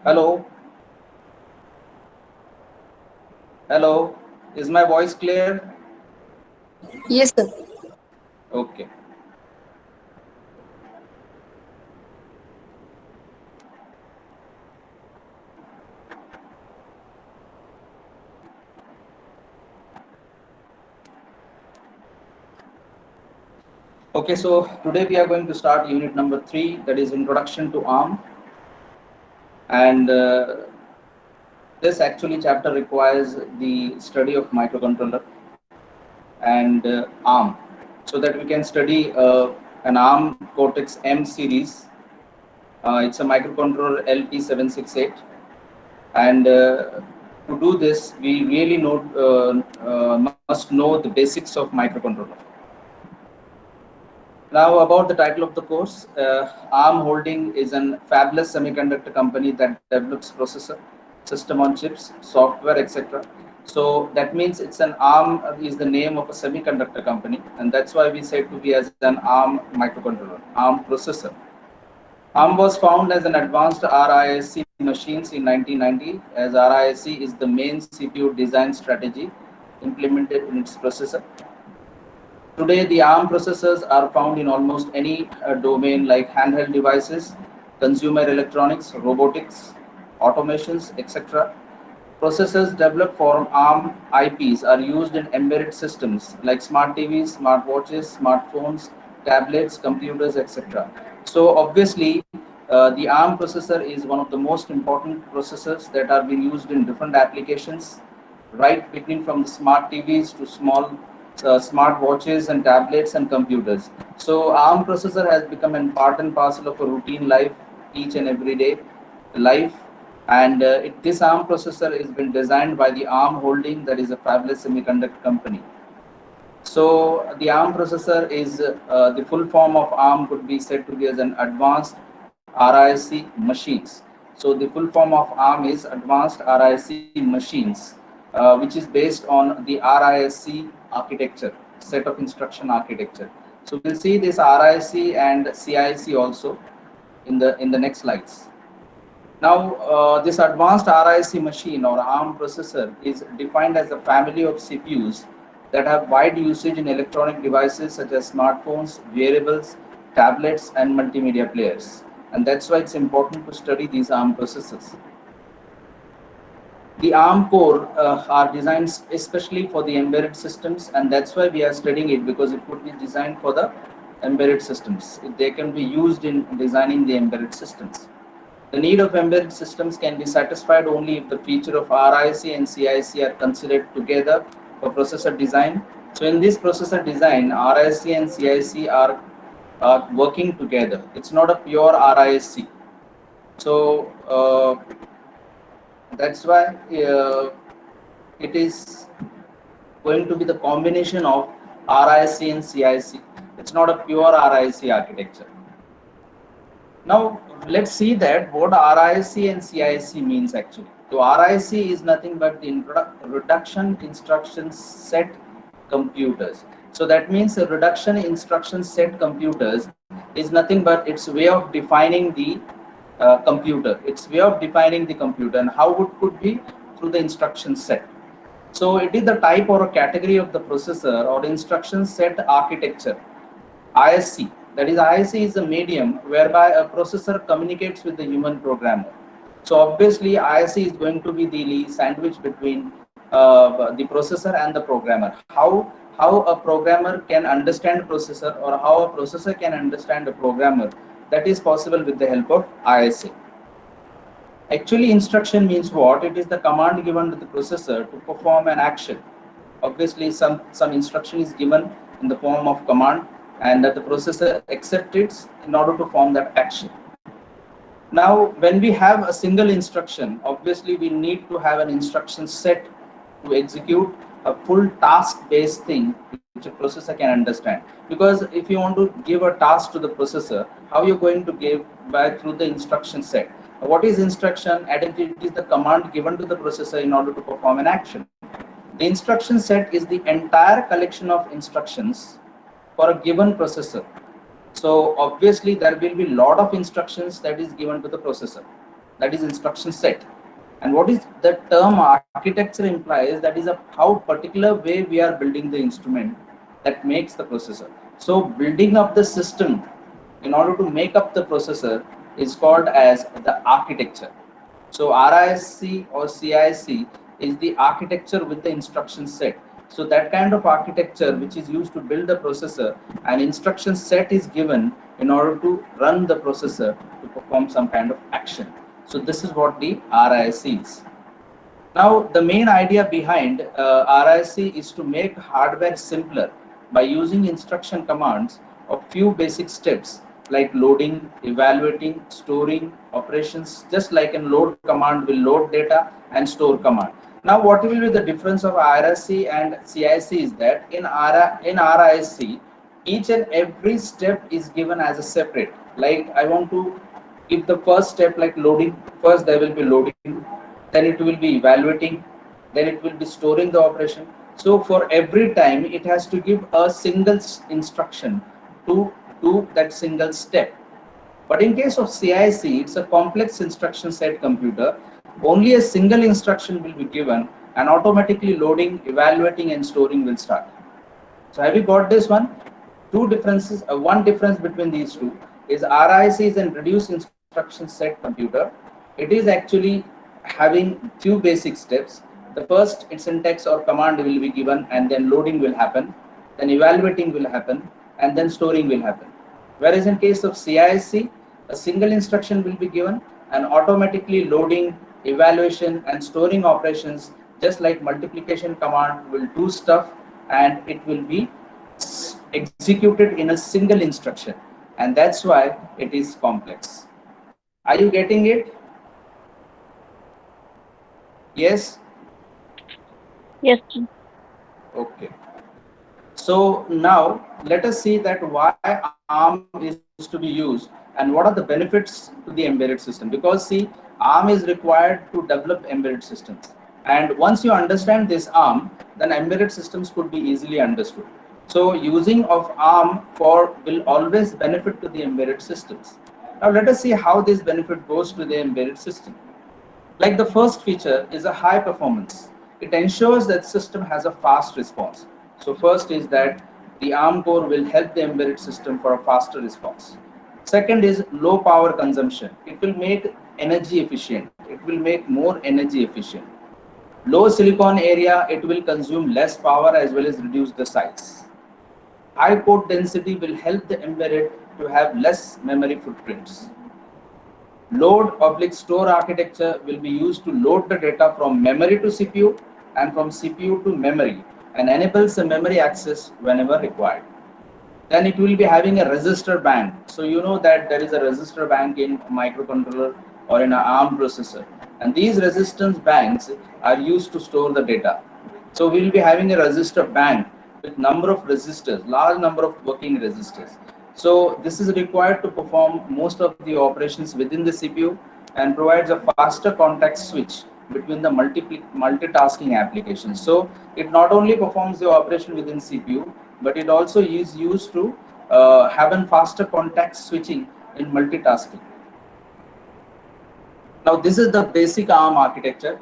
Hello, hello. Is my voice clear? Yes, sir. Okay. Okay, so today we are going to start unit number 3, that is Introduction to ARM. And this actually chapter requires the study of microcontroller and ARM, so that we can study an ARM Cortex M series. It's a microcontroller LP768. And to do this, we really must know the basics of microcontroller. Now, about the title of the course, ARM Holding is an fabless semiconductor company that develops processor, system on chips, software, etc. So that means it's an ARM is the name of a semiconductor company, and that's why we said to be as an ARM microcontroller, ARM processor. ARM was found as an advanced RISC machines in 1990, as RISC is the main CPU design strategy implemented in its processor. Today, the ARM processors are found in almost any domain like handheld devices, consumer electronics, robotics, automations, etc. Processors developed for ARM IPs are used in embedded systems like smart TVs, smart watches, smartphones, tablets, computers, etc. So obviously, the ARM processor is one of the most important processors that are being used in different applications, right beginning from the smart TVs to small smart watches and tablets and computers. So ARM processor has become an part and parcel of a routine life, each and every day life. And this ARM processor has been designed by the ARM Holding, that is a fabless semiconductor company. So the ARM processor is the full form of ARM could be said to be as an advanced RISC machines. So the full form of ARM is advanced RISC machines, which is based on the RISC architecture, set of instruction architecture. So we'll see this RISC and CIC also in the next slides. Now, this advanced RISC machine or ARM processor is defined as a family of CPUs that have wide usage in electronic devices such as smartphones, wearables, tablets, and multimedia players. And that's why it's important to study these ARM processors. The ARM core are designed especially for the embedded systems, and that's why we are studying it, because it could be designed for the embedded systems. They can be used in designing the embedded systems. The need of embedded systems can be satisfied only if the feature of RISC and CIC are considered together for processor design. So in this processor design, RISC and CIC are working together. It's not a pure RISC. So that's why it is going to be the combination of RISC and CIC. It's not a pure RISC architecture. Now let's see that what RISC and CIC means actually. So RISC is nothing but the reduction instruction set computers. So that means the reduction instruction set computers is nothing but its way of defining the computer. It's way of defining the computer, and how it could be through the instruction set. So it is the type or a category of the processor or instruction set architecture. ISC, that is ISC is a medium whereby a processor communicates with the human programmer. So obviously ISC is going to be the sandwich between the processor and the programmer. How a programmer can understand processor, or how a processor can understand a programmer, that is possible with the help of ISC. Actually, instruction means what? It is the command given to the processor to perform an action. Obviously, some instruction is given in the form of command, and that the processor accepts it in order to form that action. Now, when we have a single instruction, obviously we need to have an instruction set to execute a full task-based thing which a processor can understand. Because if you want to give a task to the processor, how you're going to give by through the instruction set. What is instruction? It is the command given to the processor in order to perform an action. The instruction set is the entire collection of instructions for a given processor. So obviously there will be a lot of instructions that is given to the processor. that is instruction set. And what is the term architecture implies, that is a how particular way we are building the instrument that makes the processor. So building up the system in order to make up the processor is called as the architecture. So RISC or CISC is the architecture with the instruction set. So that kind of architecture which is used to build the processor, an instruction set is given in order to run the processor to perform some kind of action. So this is what the RISC is. Now, the main idea behind RISC is to make hardware simpler by using instruction commands of few basic steps like loading, evaluating, storing, operations. Just like in load command will load data and store command. Now, what will be the difference of RISC and CISC is that in RISC, each and every step is given as a separate. Like I want to give the first step like loading. First, there will be loading, then it will be evaluating, then it will be storing the operation. So for every time it has to give a single instruction to do that single step. But in case of CIC, it's a complex instruction set computer. Only a single instruction will be given and automatically loading, evaluating and storing will start. So have you got this one? Two differences, one difference between these two is RISC is a reduced instruction set computer. It is actually having few basic steps. The first syntax or command will be given and then loading will happen, then evaluating will happen and then storing will happen. Whereas in case of CISC, a single instruction will be given and automatically loading, evaluation and storing operations just like multiplication command will do stuff and it will be executed in a single instruction, and that's why it is complex. Are you getting it? Yes? Yes. Okay. So now let us see that why ARM is to be used and what are the benefits to the embedded system. Because see, ARM is required to develop embedded systems. And once you understand this ARM, then embedded systems could be easily understood. So using of ARM for will always benefit to the embedded systems. Now let us see how this benefit goes to the embedded system. Like the first feature is a high performance. It ensures that system has a fast response. So first is that the ARM core will help the embedded system for a faster response. Second is low power consumption. It will make energy efficient. It will make more energy efficient. Low silicon area, it will consume less power as well as reduce the size. High port density will help the embedded to have less memory footprints. Load/store architecture will be used to load the data from memory to CPU and from CPU to memory and enables the memory access whenever required. Then it will be having a register bank. So you know that there is a register bank in microcontroller or in an ARM processor, and these resistance banks are used to store the data. So we will be having a register bank with number of registers, large number of working registers. So this is required to perform most of the operations within the CPU and provides a faster context switch between the multitasking applications. So it not only performs the operation within CPU, but it also is used to have a faster context switching in multitasking. Now this is the basic ARM architecture.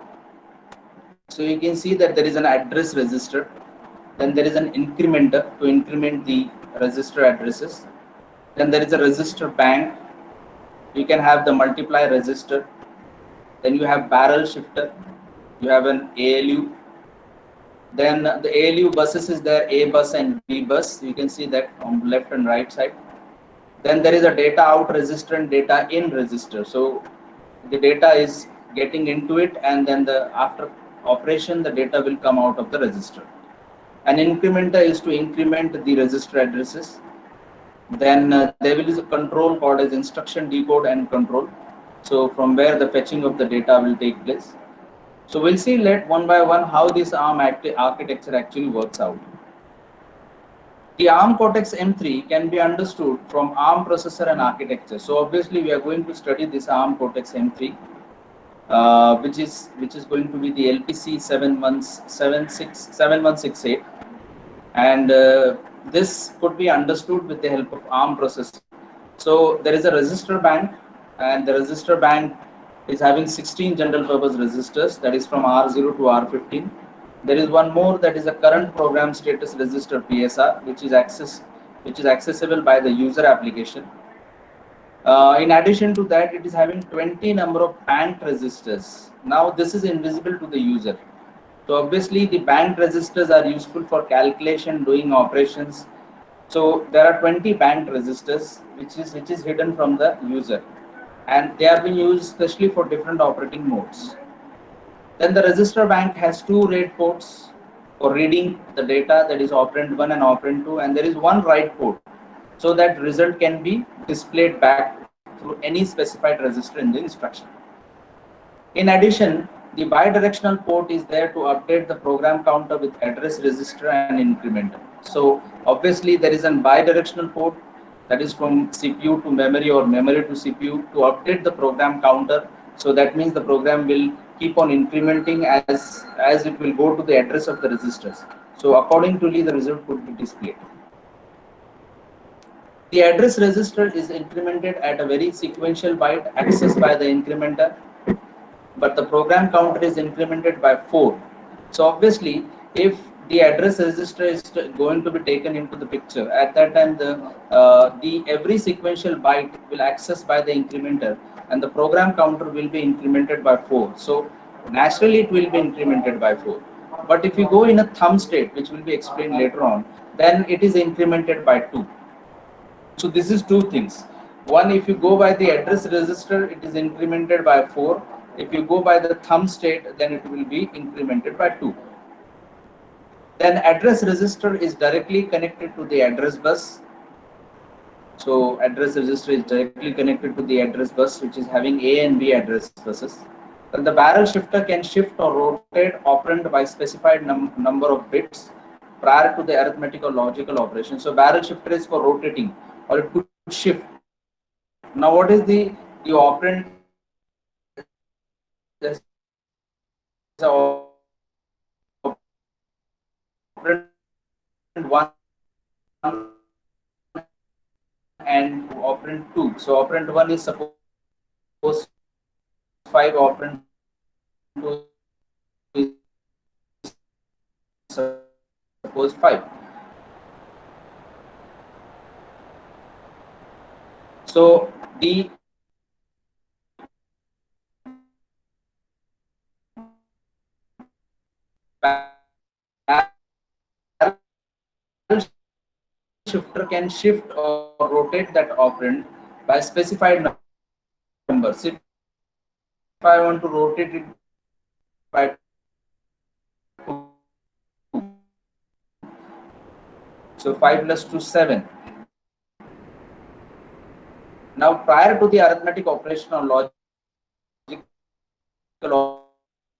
So you can see that there is an address register, then there is an incrementer to increment the register addresses, then there is a register bank. You can have the multiply register, then you have barrel shifter, you have an ALU, then the ALU buses is there, A bus and B bus. You can see that on left and right side. Then there is a data out register and data in register. So the data is getting into it, and then after operation the data will come out of the register. An incrementer is to increment the register addresses. Then there will be a control called as instruction decode and control. So from where the fetching of the data will take place. So we'll see one by one how this ARM architecture actually works out. The ARM Cortex M3 can be understood from ARM processor and architecture. So obviously we are going to study this ARM Cortex M3, which is going to be the LPC 7168, and this could be understood with the help of ARM processor. So there is a register bank, and the register bank is having 16 general purpose registers, that is from R0 to R15. There is one more, that is a current program status register PSR, which is accessible by the user application. In addition to that, it is having 20 number of banked registers. Now this is invisible to the user. So obviously the banked registers are useful for calculation, doing operations. So there are 20 banked registers which is hidden from the user, and they are being used especially for different operating modes. Then the register bank has two read ports for reading the data, that is operand 1 and operand 2, and there is one write port, so that result can be displayed back through any specified register in the instruction. In addition, the bidirectional port is there to update the program counter with address register and incrementer. So obviously there is a bidirectional port, that is from CPU to memory or memory to CPU, to update the program counter. So that means the program will keep on incrementing as it will go to the address of the registers. So accordingly the result could be displayed. The address register is incremented at a very sequential byte accessed by the incrementer, but the program counter is incremented by 4. So obviously, if the address register is going to be taken into the picture, at that time the every sequential byte will access by the incrementer, and the program counter will be incremented by 4. So naturally it will be incremented by 4. But if you go in a thumb state, which will be explained later on, then it is incremented by 2. So this is two things. One, if you go by the address register, it is incremented by 4. If you go by the thumb state, then it will be incremented by 2. Then address register is directly connected to the address bus. So address register is directly connected to the address bus, which is having A and B address buses. Then the barrel shifter can shift or rotate operand by specified number of bits prior to the arithmetic or logical operation. So barrel shifter is for rotating, or it could shift. Now what is the operand, there's a operand 1 and operand 2. So operand 1 is suppose 5, operand 2 is suppose 5. So the shifter can shift or rotate that operand by specified numbers. If I want to rotate it by 2, so 5 plus 2 7. Now prior to the arithmetic operation or logical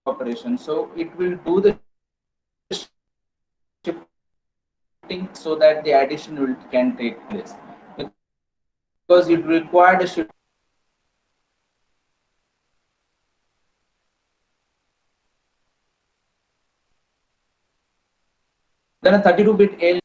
operation, so it will do the shifting so that the addition can take place, because it required a shift. Then a 32-bit ALU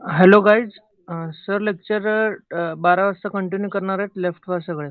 hello guys. Sir lecture 12 वाजता continue करणार आहेत left वर सगळे.